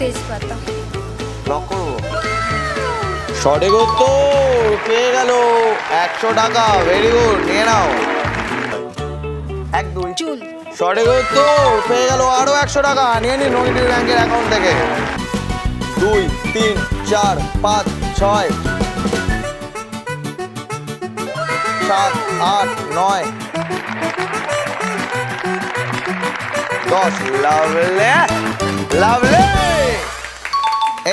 তেজপাতা। লক করবো। সঠিক উত্তর পেয়ে গেল 100 টাকা। ভেরি গুড, নিয়ে নাও। 1 2 চুল। সঠিক উত্তর পেয়ে গেল আরো 100 টাকা। নিয়ে নিন রঙিন ব্যাংকের অ্যাকাউন্ট থেকে। 2 3 4 5 6 7 8 9 10। লাভলে লাভলে।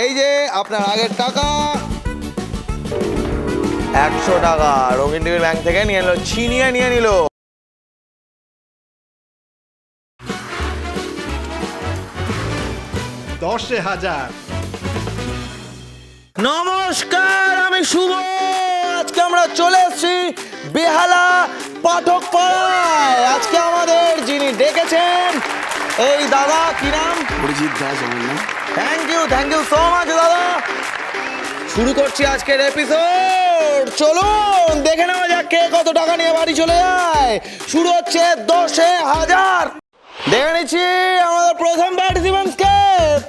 এই যে আপনার আগের টাকা 100 টাকা রঙিন ব্যাংক থেকে নিয়ে নিল, ছিনিয়ে নিয়ে নিল। নমস্কার, আমি শুভ। আজকে আমরা চলে এসেছি বেহালা পাঠক পাড়ায়। আজকে আমাদের যিনি ডেকেছেন এই দাদা, কি নাম? অরিজিৎ দাস আমার নাম। থ্যাংক ইউ সো মাচ দাদা। শুরু করছি আজকের এপিসোড। চলুন দেখে নেওয়া যাক কে কত টাকা নিয়ে বাড়ি চলে যায়। শুরু হচ্ছে 10,000। দেখে নিচ্ছি আমাদের প্রথম পার্টিসিপেন্টকে।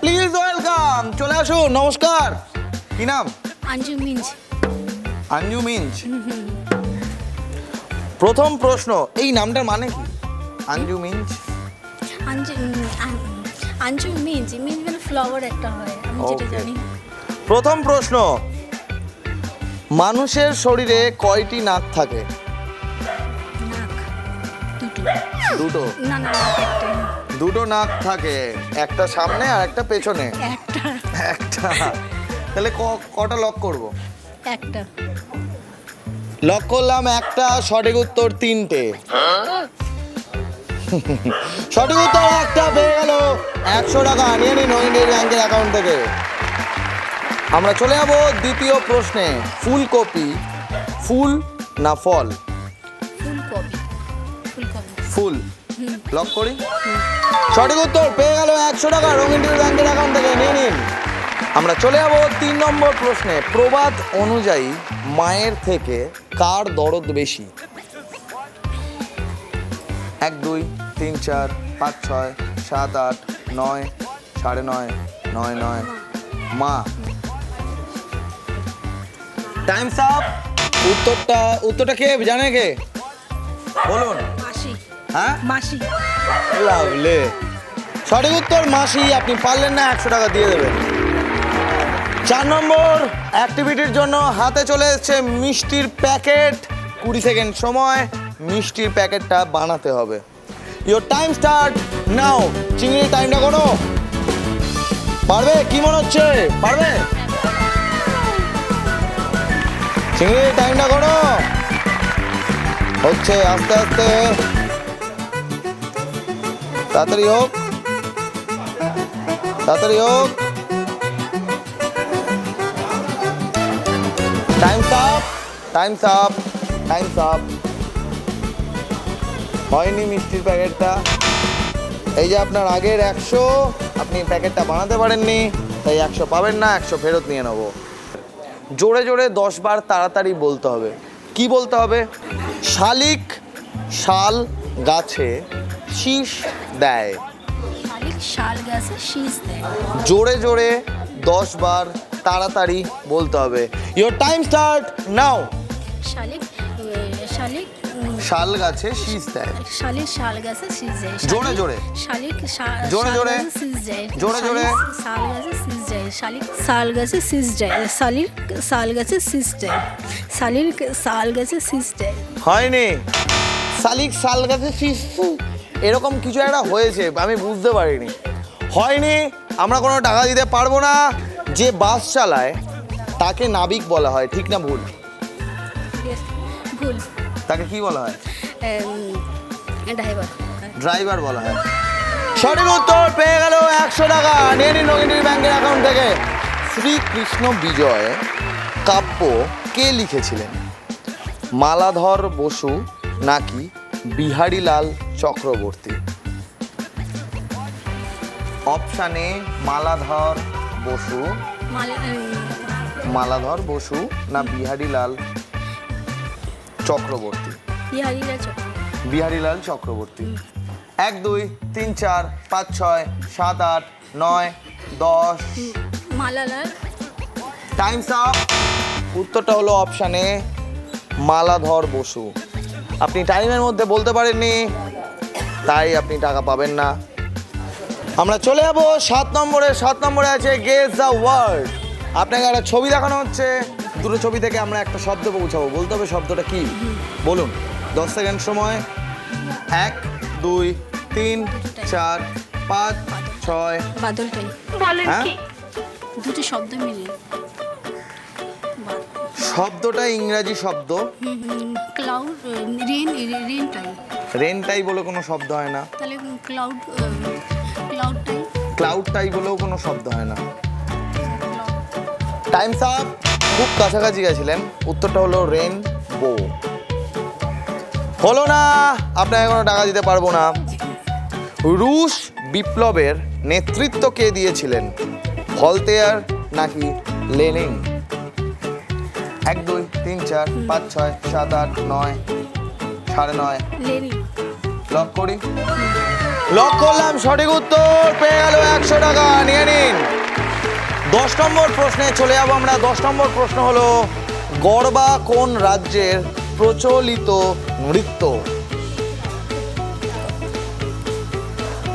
প্লিজ ওয়েলকাম, চলে আসুন। নমস্কার, কি নাম? আঞ্জু মিঞ্জ। আঞ্জু মিঞ্জ। প্রথম প্রশ্ন, এই নামটার মানে কি? আঞ্জু মিঞ্জ। আঞ্জু মিঞ্জ মানে ফ্লাওয়ার একটা হয়, আমি যেটা Okay. জানি। প্রথম প্রশ্ন, মানুষের শরীরে কয়টি নাক থাকে? নাক দুটো। না নাক একটা। দুটো নাক থাকে, একটা সামনে আর একটা পেছনে। একটা। একটা। তাহলে কটা লক করব? একটা। লক করলাম একটা। সঠিক উত্তর 3টে। সঠিক উত্তর একটা পেয়ে গেল 100 টাকা। নিয়ে নিন ইন্ডিয়ান ব্যাংকের অ্যাকাউন্ট থেকে। আমরা চলে যাব দ্বিতীয় প্রশ্নে। ফুলকপি ফুল না ফল? ফুলকপি। ফুলকপি। ফুল। লক করি। সঠিক উত্তর পেয়ে গেল 100 টাকা রঙিন ব্যাংকের অ্যাকাউন্ট থেকে। নিয়ে নিন। আমরা চলে যাব 3 নম্বর প্রশ্নে। প্রবাদ অনুযায়ী মায়ের থেকে কার দরদ বেশি? 1 2 3 4 5 6 7 8 9 9:30 9 9। মা। Times up. উত্তরটা কে জানে? কে বলুন? মাসি। হ্যাঁ, মাসি। লাভলে। সঠিক উত্তর মাসি। আপনি পারলেন না, 100 টাকা দিয়ে দেবেন। 4 নম্বর অ্যাক্টিভিটির জন্য হাতে চলে এসেছে মিষ্টির প্যাকেট। 20 সেকেন্ড সময়, মিষ্টির প্যাকেটটা বানাতে হবে। ইওর টাইম স্টার্ট নাও। চিংড়ির টাইমটা কোনো পারবে? কি মনে হচ্ছে পারবে? চিংড়ির টাইমটা কোনো হচ্ছে। আস্তে আস্তে, তাড়াতাড়ি হোক, তাড়াতাড়ি হোক। Times up, Times up, Times up. হয়নি মিষ্টির প্যাকেটটা। এই যে আপনার আগের 100, আপনি প্যাকেটটা বানাতে পারেননি, তাই 100 পাবেন না, 100 ফেরত নিয়ে নেব। জোরে জোরে 10 বার তাড়াতাড়ি বলতে হবে। কি বলতে হবে? শালিক শাল গাছে শীষ দেয়। শালিক শাল গাছে শীষ দেয়। জোরে জোরে 10 বার তাড়াতাড়ি বলতে হবে। ইওর টাইম স্টার্ট নাও। শালিক শালিক শাল গাছে শীষ দেয়। শালিক শাল গাছে শীষ দেয়। জোরে জোরে। শালিক জোরে জোরে। শীষ দেয়। জোরে জোরে। শাল গাছে শীষ দেয়। শালিক শাল গাছে শীষ দেয়। শালিক শাল গাছে শীষ দেয়। শালিক শাল গাছে শীষ দেয়। হয়নি। শালিক শাল গাছে শীষ, এরকম কিছু একটা হয়েছে, আমি বুঝতে পারিনি। হয়নি। আমরা কোনো টাকা দিতে পারবো না। যে বাস চালায় তাকে নাবিক বলা হয়, ঠিক না ভুল? ভুল। তাকে কি বলা হয়? ড্রাইভার। ড্রাইভার বলা হয়। সঠিক উত্তর পেয়ে গেল 100 টাকা। নিয়ে নিন রঙিন ব্যাংকের অ্যাকাউন্ট থেকে। শ্রীকৃষ্ণ বিজয় কাব্য কে লিখেছিলেন? মালাধর বসু নাকি বিহারীলাল চক্রবর্তী? অপশান এ মালাধর বসু, মালাধর বসু না বিহারীলাল চক্রবর্তী? বিহারীলাল চক্রবর্তী। 1 2 3 4 5 6 7 8 9 10। মালালার Times up. উত্তরটা হলো অপশানে মালাধর বসু। আপনি টাইমের মধ্যে বলতে পারেননি, তাই আপনি টাকা পাবেন না। আমরা চলে যাবো 7 নম্বরে। 7 নম্বরে আছে গেস দ্য ওয়ার্ড। আপনাকে একটা ছবি দেখানো হচ্ছে, দুটো ছবি থেকে আমরা একটা শব্দ পৌঁছাবো, বলতে হবে শব্দটা কি। বলুন, 10 সেকেন্ড সময়। 1 2 3 4 5 6। বাদলটাই হ্যাঁ, দুটো শব্দ মিলিয়ে শব্দটা ইংরাজি শব্দ। ক্লাউড রেনটাই, রেনটাই বলে কোনো শব্দ হয় না। তাহলে ক্লাউডটাই ক্লাউডটাই বলেও কোনো শব্দ হয় না। Times up. খুব কাছাকাছি গেছিলেন, উত্তরটা হলো রেন বো। হলো না, আপনাকে কোনো টাকা দিতে পারবো না। রুশ বিপ্লবের নেতৃত্ব কে দিয়েছিলেন, ভলতেয়ার নাকি লেনিন? 1 2 3 4 5 6 7 8 9 9:30। লেনিন। লক করি। লক করলাম, সঠিক উত্তর। পেয়ে গেল 100 টাকা, নিয়ে নিন। 10 নম্বর প্রশ্নে চলে যাবো আমরা। 10 নম্বর প্রশ্ন হলো, গরবা কোন রাজ্যের প্রচলিত নৃত্য?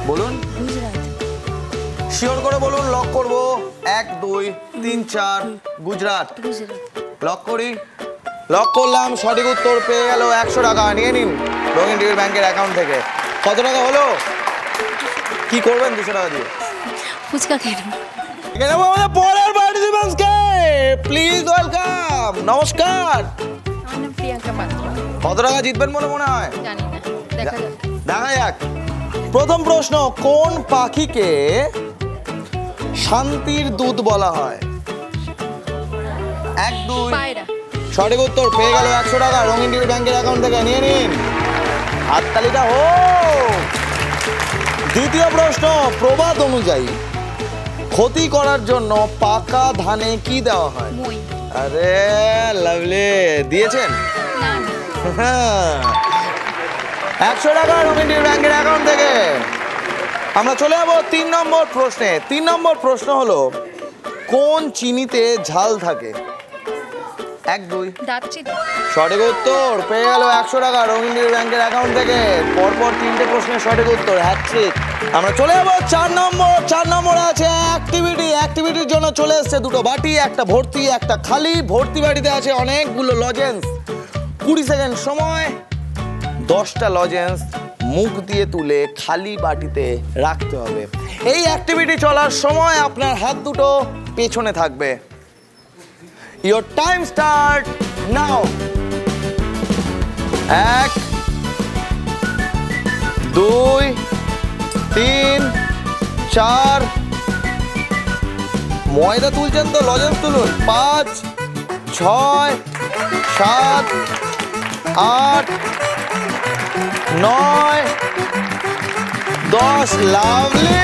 বলুন, গুজরাট। শিওর করে বলুন, লক করবো। 1 2 3 4 গুজরাট। গুজরাট। লক করি। লক করলাম, সঠিক উত্তর। পেয়ে গেল 100 টাকা, নিয়ে নিন রঙিন টিভির ব্যাংকের অ্যাকাউন্ট থেকে। কত টাকা হলো? কি করবেন 200 টাকা দিয়ে? ফুচকা খেয়ে নেবো। এখানে আমাদের পরের পার্টিসিপেন্টসকে প্লিজ ওয়েলকাম। নমস্কার। আমার নাম প্রিয়াঙ্কা পাত্র। কত টাকা জিতবেন বলে মনে হয়? জানি না, দেখা যাক। দেখা যাক। প্রথম প্রশ্ন, কোন পাখিকে শান্তির দূত বলা হয়? 1 2। পায়রা। সঠিক উত্তর। পেয়ে গেল 100 টাকা রঙিন টিভি ব্যাংকের অ্যাকাউন্ট থেকে, নিয়ে নিন। হাততালিটা হোক। দ্বিতীয় প্রশ্ন, প্রবাদ অনুযায়ী ক্ষতি করার জন্য পাকা ধানে কি দেওয়া হয়? মই। আরে লাভলি, দিয়েছেন? না। 100 টাকা রঙিন টিভি ব্যাংকের অ্যাকাউন্ট থেকে। আমরা চলে যাবো 3 নম্বর প্রশ্নে। 3 নম্বর প্রশ্ন হলো, কোন চিনিতে ঝাল থাকে? 1 2। দারচিনি। সঠিক উত্তর। পেয়ে গেল 100 টাকা রঙিন টিভি ব্যাংকের অ্যাকাউন্ট থেকে। পরপর 3টে প্রশ্নের সঠিক উত্তর, হ্যাটট্রিক। আমরা চলে যাবো 4 নম্বর। 4 নম্বরে আছে অ্যাক্টিভিটি। অ্যাক্টিভিটির জন্য চলে এসছে দুটো বাটি, একটা ভর্তি একটা খালি। ভর্তি বাটিতে আছে অনেকগুলো লজেন্স। 20 সেকেন্ড সময়। 10টা লজেন্স মুখ দিয়ে তুলে খালি বাটিতে রাখতে হবে। এই অ্যাক্টিভিটি চলার সময় আপনার হাত দুটো পেছনে থাকবে। Your time start now. 1 2 3 4। ময়দা তুলছেন তো, লজেন্স তুলুন। 5 6 7 8 9 10। লাভলি।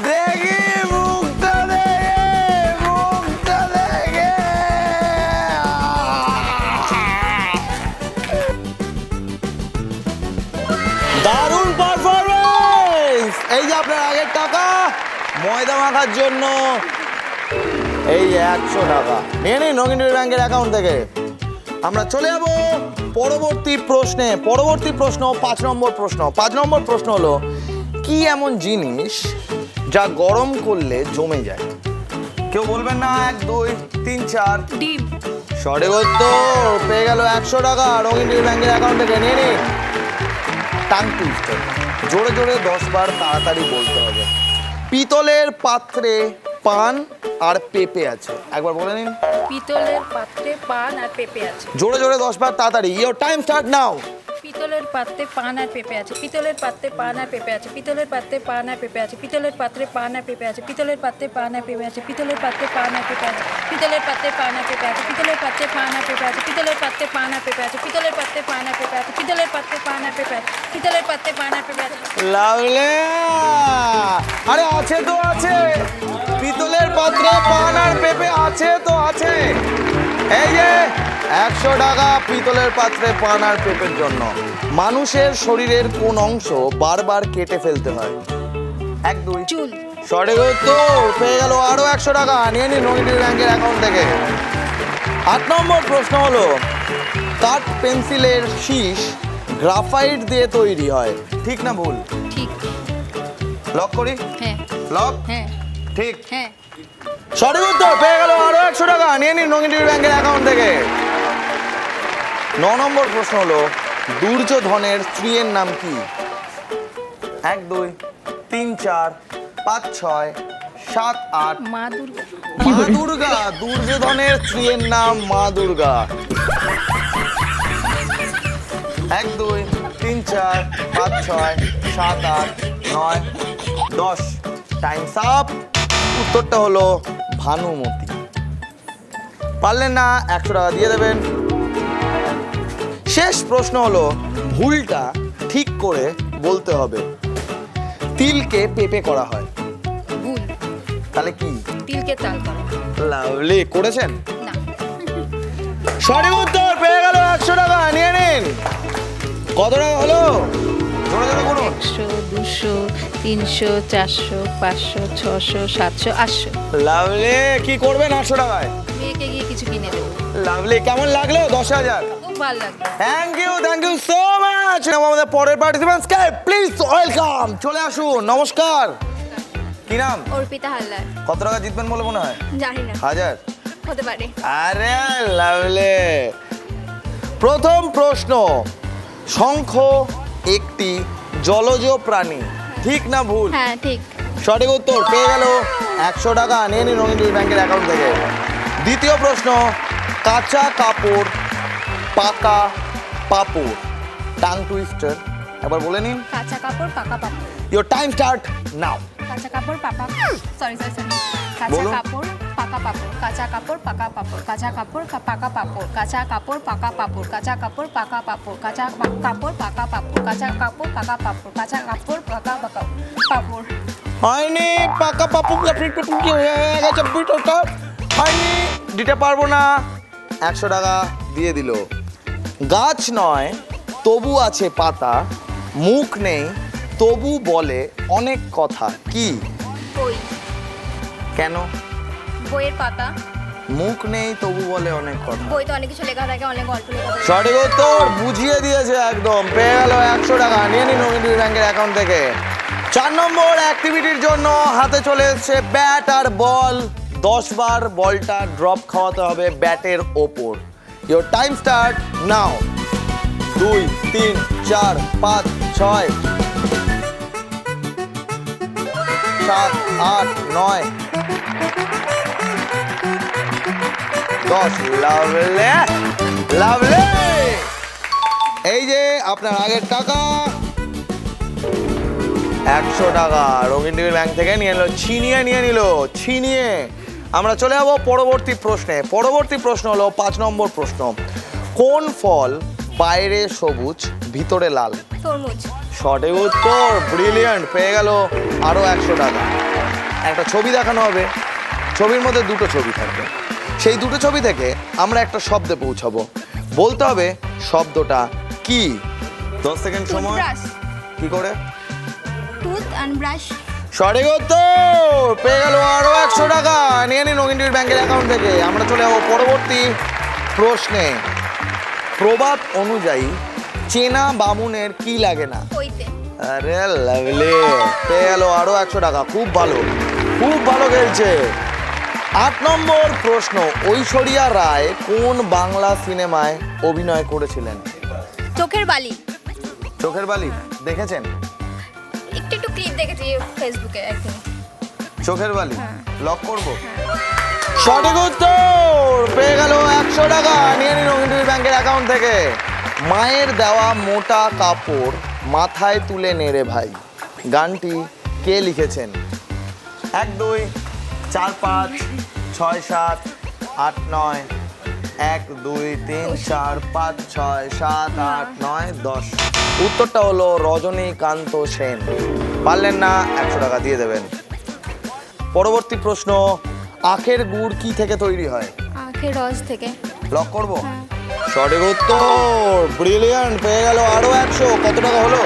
দেখি মুখটা, দেখে। দারুণ পারফরমেন্স। এই যে আপনার আগের টাকা ময়দা মাখার জন্য, এই 100 টাকা নিয়ে নিন রঙিন টিভি ব্যাংকের অ্যাকাউন্ট থেকে। আমরা চলে যাব পরবর্তী প্রশ্নে। পরবর্তী প্রশ্ন 5 নম্বর প্রশ্ন। 5 নম্বর প্রশ্ন হলো, কি এমন জিনিস যা গরম করলে জমে যায়? কেউ বলবেন না? 1 2 3 4। ডিম। সঠিক উত্তর। পেয়ে গেল 100 টাকা রঙিন টিভি ব্যাংকের অ্যাকাউন্ট থেকে, নিয়ে নিন। Tongue twister. জোরে জোরে 10 বার তাড়াতাড়ি বলতে হবে। পিতলের পাত্রে পান আর পেঁপে আছে, একবার বলে নিন। পিতলের পাত্রে পান আর পেঁপে আছে। জোরে জোরে 10 বার তাড়াতাড়ি। ইওর টাইম স্টার্ট নাও। পিতলের পাত্রে পান আর পেঁপে আছে। পিতলের পাত্রে পান আর পেঁপে আছে। পিতলের পাত্রে পান আর পেঁপে আছে। পিতলের পাত্রে পান আর পেঁপে আছে। পিতলের পাত্রে পান আর পেঁপে আছে। পিতলের পাত্রে পান আর পেঁপে আছে। পিতলের পাত্রে পান আর পেঁপে আছে। পিতলের পাত্রে পান আর পেঁপে আছে। পিতলের পাত্রে পান আর পেঁপে আছে। পিতলের পাত্রে পান আর পেঁপে আছে। পিতলের পাত্রে পান আর পেঁপে আছে। পিতলের পাত্রে পান আর পেঁপে আছে। লাভলি। আরে আছে তো আছে, পিতলের পাত্রে পান আর পেঁপে আছে তো আছে। এই যে 100 টাকা পিতলের পাত্রে পান আর পেঁপের জন্য। মানুষের শরীরের কোন অংশ বারবার কেটে ফেলতে হয়? 1 2। চুল। সঠিক উত্তর, পেয়ে গেল আরো 100 টাকা, নিয়ে নিন রঙিন ব্যাংকের অ্যাকাউন্ট থেকে। 8 নম্বর প্রশ্ন হলো, কাঠ পেন্সিলের শীষ গ্রাফাইট দিয়ে তৈরি হয়, ঠিক না ভুল? ঠিক। লক করি? হ্যাঁ লক? হ্যাঁ ঠিক। হ্যাঁ। সঠিক উত্তর, পেয়ে গেল আরো 100 টাকা, নিয়ে নিন রঙিন ব্যাংকের অ্যাকাউন্ট থেকে। 9 নম্বর প্রশ্ন হলো, দুর্যোধনের স্ত্রীর নাম কি? 1 2 3 4 5 6 7 8। মা দুর্গা। মা দুর্গা, দুর্যোধনের স্ত্রীর নাম মা দুর্গা। 1 2 3 4 5 6 7 8 9 10। Times up. উত্তরটা হলো ভানুমতি। পারলেন না, 100 টাকা দিয়ে দেবেন। শেষ প্রশ্ন হলো, ভুলটা ঠিক করে বলতে হবে। তিলকে পেঁপে করা হয়, ভুল। তাহলে কি? তিলকে তাল করা। লাভলি, করেছেন? না। সঠিক উত্তর, পেয়ে গেল 100 টাকা, নিয়ে নিন। কত টাকা হলো? জোরে জোরে করুন। 100 200 300 400 500 600 700 800। লাভলি, কি করবেন 800 টাকায়? মেয়েকে গিয়ে কিছু কিনে দেবো। লাভলি, কেমন লাগলো? 10,000। খুব ভালো লাগবে। Thank you so much. আমাদের পরের পার্টিসিপেন্টসকে প্লিজ ওয়েলকাম, চলে আসুন। নমস্কার, কি নাম? অর্পিতা হালদার। কত টাকা জিতবেন বলে মনে হয়? জানি না, 1000? হতে পারে। আরে লাভলি। প্রথম প্রশ্ন, শঙ্খ একটি জলজ প্রাণী, ঠিক না ভুল? হ্যাঁ ঠিক। সঠিক উত্তর, পেয়ে গেল 100 টাকা, নিয়ে নিন রঙিন ব্যাংকের অ্যাকাউন্ট থেকে। দ্বিতীয় প্রশ্ন, কাঁচা কাপড় পাকা পাপড়, টাং টুইস্টার, একবার বলে নিন। কাঁচা কাপড় পাকা পাপড়। Your time start now. কাঁচা কাপড় পাকা, সরি কাঁচা বলুন। কাপড় পাকা পাপড়, কাঁচা কাপড় পাকা পাপড়, কাঁচা কাপড় পাকা পাপড়, কাঁচা কাপড় পাকা পাপড়, কাঁচা কাপড় পাকা পাপড়, কাঁচা কাপড় পাকা পাপড়, কাঁচা কাপড় পাকা পাপড়, কাঁচা কাপড় পাকা পাপড়। হয়নি, পাকা পাপড় কি হয়ে গেছে? বুঝতে হয়নি, দিতে পারবো না। 100 টাকা দিয়ে দিল। গাছ নয় তবু আছে পাতা, মুখ নেই তবু বলে অনেক কথা, কি? বই। কেন? বইয়ের পাতা। মুখ নেই তবু বলে অনেক কথা। বই তো অনেক কিছু লেখা থাকে, অনেক গল্প লেখা থাকে। সঠিক উত্তর, বুঝিয়ে দিয়েছে একদম। পেয়ে গেল 100 টাকা, নিয়ে নিন রঙিন ব্যাংকের অ্যাকাউন্ট থেকে। 4 নম্বর অ্যাক্টিভিটির জন্য হাতে চলে এসছে ব্যাট আর বল। 10 বার বলটা ড্রপ খাওয়াতে হবে ব্যাটের ওপর। ইওর টাইম স্টার্ট নাও। 2 3 4 5 6 7 8 9 10। লাভলে লাভলে। এই যে আপনার আগের টাকা 100 টাকা রঙিন ব্যাংক থেকে নিয়ে নিল, নিয়ে নিল ছিনিয়ে। আমরা চলে যাবো পরবর্তী প্রশ্নে। পরবর্তী প্রশ্ন হলো 5 নম্বর প্রশ্ন, কোন ফল বাইরে সবুজ ভিতরে লাল? তরমুজ। সঠিক উত্তর, ব্রিলিয়ান্ট। পেয়ে গেল আরো 100 টাকা। একটা ছবি দেখানো হবে, ছবির মধ্যে দুটো ছবি থাকবে। সেই দুটো ছবি থেকে আমরা একটা শব্দে পৌঁছাবো, বলতে হবে শব্দটা কি। 10 সেকেন্ড সময়। টুথব্রাশ। কি করে? Tooth and brush. সঠিক উত্তর, পেয়ে গেল আরো 100 টাকা, নিয়ে নিন রঙিন ব্যাংকের অ্যাকাউন্ট থেকে। আমরা চলে যাবো পরবর্তী প্রশ্নে। প্রবাদ অনুযায়ী চেনা বামুনের কি লাগে না? ওইতে। আরে লাভলি, পেয়ে গেল আরো 100 টাকা। খুব ভালো, খুব ভালো খেলছে। 8 নম্বর প্রশ্ন, ঐশ্বরিয়া রায় কোন বাংলা সিনেমায় অভিনয় করেছিলেন? চোখের বালি। চোখের বালি দেখেছেন? একটু একটু ক্লিপ দেখেছি ফেসবুকে একদিন। চোখের বালি লক করব? সঠিক উত্তর, পেয়ে গেল 100 টাকা, নিয়ে নিন রঙিন ব্যাংকের অ্যাকাউন্ট থেকে। মায়ের দেওয়া মোটা কাপড় মাথায় তুলে নেড়ে ভাই, গানটি কে লিখেছেন? 1 2 4 5 6 7 8 9 1 2 3 4 5 6 7 8 9 10। উত্তরটা হলো রজনীকান্ত সেন। পারলেন না, 100 টাকা দিয়ে দেবেন। পরবর্তী প্রশ্ন, আখের গুড় কি থেকে তৈরি হয়? আখের রস থেকে। লক করব? সঠিক উত্তর, ব্রিলিয়ান্ট। পেয়ে গেল আরো 100। কত টাকা হলো?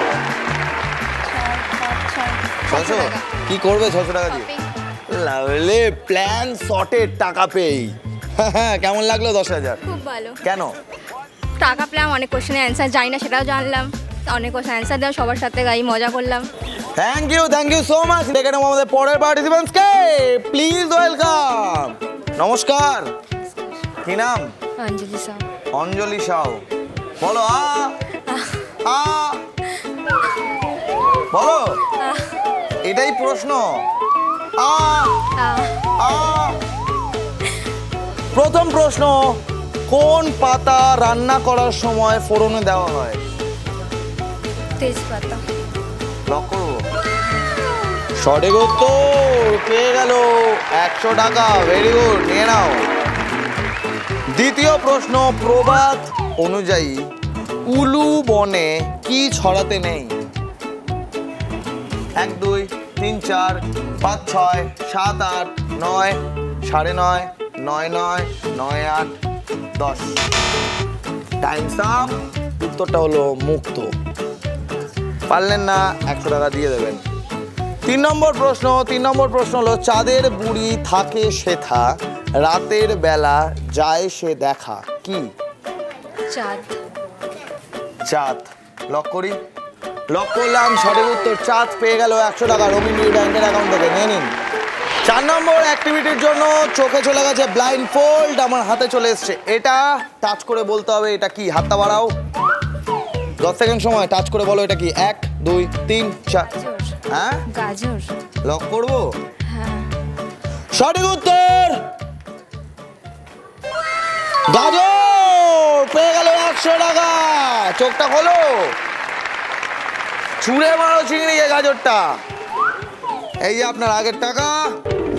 6 5 6 600। টাকা। কি করবে 600 টাকা দিয়ে? লাভলি, প্ল্যান শর্টের টাকা পেই। হ্যাঁ, কেমন লাগলো 10,000? খুব ভালো। কেন? টাকা পেলাম, অনেক কোশ্চেনের অ্যান্সার জানি না সেটাও জানলাম, অনেক কোশ্চেন অ্যান্সার দেওয়া, সবার সাথে গাই মজা করলাম। Thank you so much. দেখে নেবো আমাদের পরের পার্টিসিপেন্টসকে। Please welcome. নমস্কার, কি নাম? অঞ্জলি সাউ। অঞ্জলি সাউ। বলো আ বলো, এটাই প্রশ্ন। আ আ প্রথম প্রশ্ন, কোন পাতা রান্না করার সময় ফোড়নে দেওয়া হয়? তেজপাতা। লক করবো। সঠিক উত্তর পেয়ে গেল 100 টাকা। ভেরি গুড, নিয়ে নাও। দ্বিতীয় প্রশ্ন, প্রবাদ অনুযায়ী উলু বনে কি ছড়াতে নেই? 1 2 3 4 5 6 7 8 9 9:30 9 9 9 8 10। Times up. উত্তরটা হলো মুক্ত। পারলেন না, 100 টাকা দিয়ে দেবেন। 3 নম্বর প্রশ্ন হলো, চাঁদের বুড়ি থাকে সেথা, রাতের বেলা যায় সে দেখা। কি? চাঁদ। চাঁদ। লক করি। লক করলাম, সঠিক উত্তর চাঁদ। পেয়ে গেল 100 টাকা রবীন্দ্র ব্যাংকের অ্যাকাউন্ট থেকে। নিয়ে নিন। 4 নম্বর অ্যাক্টিভিটির জন্য চোখে চলে গেছে ব্লাইন্ড ফোল্ড, আমার হাতে চলে এসছে। এটা টাচ করে বলতে হবে এটা কি। হাতটা বাড়াও। 10 সেকেন্ড সময়, টাচ করে বলো এটা কি। 1 2 3 4। হ্যাঁ, গাজর। লক করবো। হ্যাঁ। সঠিক উত্তর গাজর। পেয়ে গেল 100 টাকা। চোখটা খোলো, ছুঁড়ে মারো চিংড়িকে গাজরটা। এই যে আপনার আগের টাকা,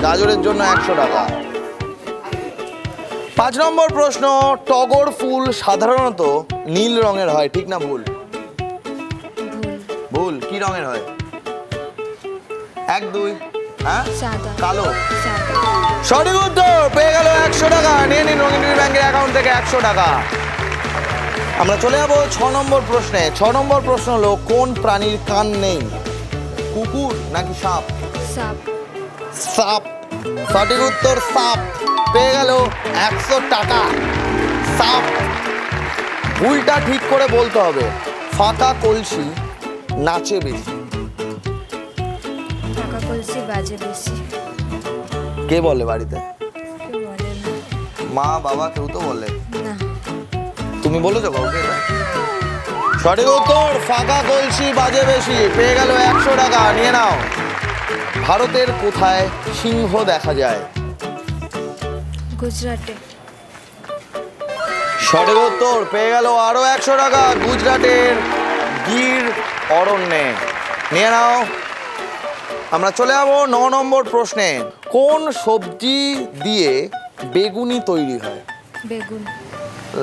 গাজরের জন্য 100 টাকা। 5 নম্বর প্রশ্ন, টগর ফুল সাধারণত নীল রঙের হয়, ঠিক না ভুল? ভুল। কি রঙের হয়? 1 2। হ্যাঁ, সাদা। কালো। সাদা। সঠিক উত্তর পেয়ে গেল 100 টাকা। নিয়ে নিন রবীন্দ্র ব্যাংকের অ্যাকাউন্ট থেকে 100 টাকা। আমরা চলে যাবো 6 নম্বর প্রশ্নে। 6 নম্বর প্রশ্ন হলো, কোন প্রাণীর কান নেই? কুকুর নাকি সাপ? সাপ। সাপ। সঠিক উত্তর সাপ। পেয়ে গেল 100 টাকা। সাপ। ভুলটা ঠিক করে বলতে হবে। ফাঁকা কলসি নাচে বেশি। টাকা কলসি বাজে বেশি। কে বলে বাড়িতে? কেউ বলে না। মা বাবা কেউ তো বলে। না। তুমি বলেছো কাউকে এটা? সঠিক উত্তর ফাঁকা কলসি বাজে বেশি। পেয়ে গেল 100 টাকা। নিয়ে নাও। ভারতের কোথায় সিংহ দেখা যায়? গুজরাটে। সঠিক উত্তর পেয়ে গেল আরো 100 টাকা। গুজরাটের গির অরণ্যে। নিয়ে নাও। আমরা চলে যাবো 9 নম্বর প্রশ্নে। কোন সবজি দিয়ে বেগুনি তৈরি হয়? বেগুন।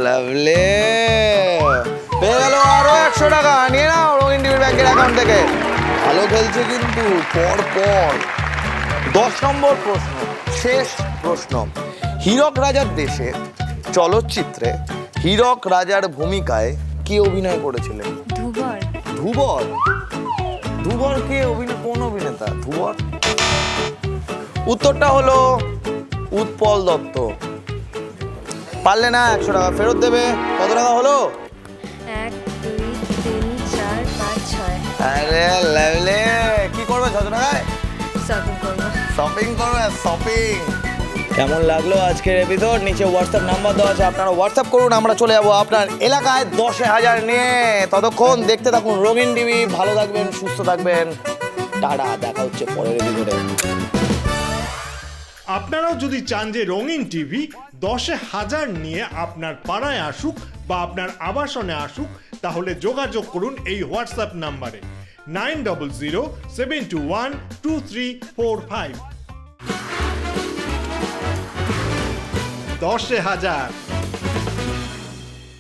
লাভলি। পেয়ে গেল আরো 100 টাকা। নিয়ে নাও রবীন্দ্র ব্যাংকের অ্যাকাউন্ট থেকে। ভালো খেলছে কিন্তু পর পর। 10 নম্বর প্রশ্ন, শেষ প্রশ্ন। হীরক রাজার দেশে চলচ্চিত্রে হীরক রাজার ভূমিকায় কে অভিনয় করেছিলেন? ধুবর। ধুবর। ধুবর কে কোন অভিনেতা? ধুবর। উত্তরটা হলো উৎপল দত্ত। পারলে না, 100 টাকা ফেরত দেবে। কত টাকা হলো? 1 2 3 4 5 6। আরে লাভলি, কি করবে 600 টাকায়? শপিং করবো। শপিং করবে, শপিং। কেমন লাগলো আজকের এপিসোড? নিচে হোয়াটসঅ্যাপ নাম্বার দেওয়া আছে, আপনারা হোয়াটসঅ্যাপ করুন। আমরা চলে যাবো আপনার এলাকায় 10,000 নিয়ে। ততক্ষণ দেখতে থাকুন রঙিন টিভি। ভালো থাকবেন, সুস্থ থাকবেন। টাটা, দেখা হচ্ছে পরের এপিসোডে। আপনারাও যদি চান যে রঙিন টিভি 10,000 নিয়ে আপনার পাড়ায় আসুক বা আপনার আবাসনে আসুক, তাহলে যোগাযোগ করুন এই হোয়াটসঅ্যাপ নাম্বারে 9007212345। 10,000।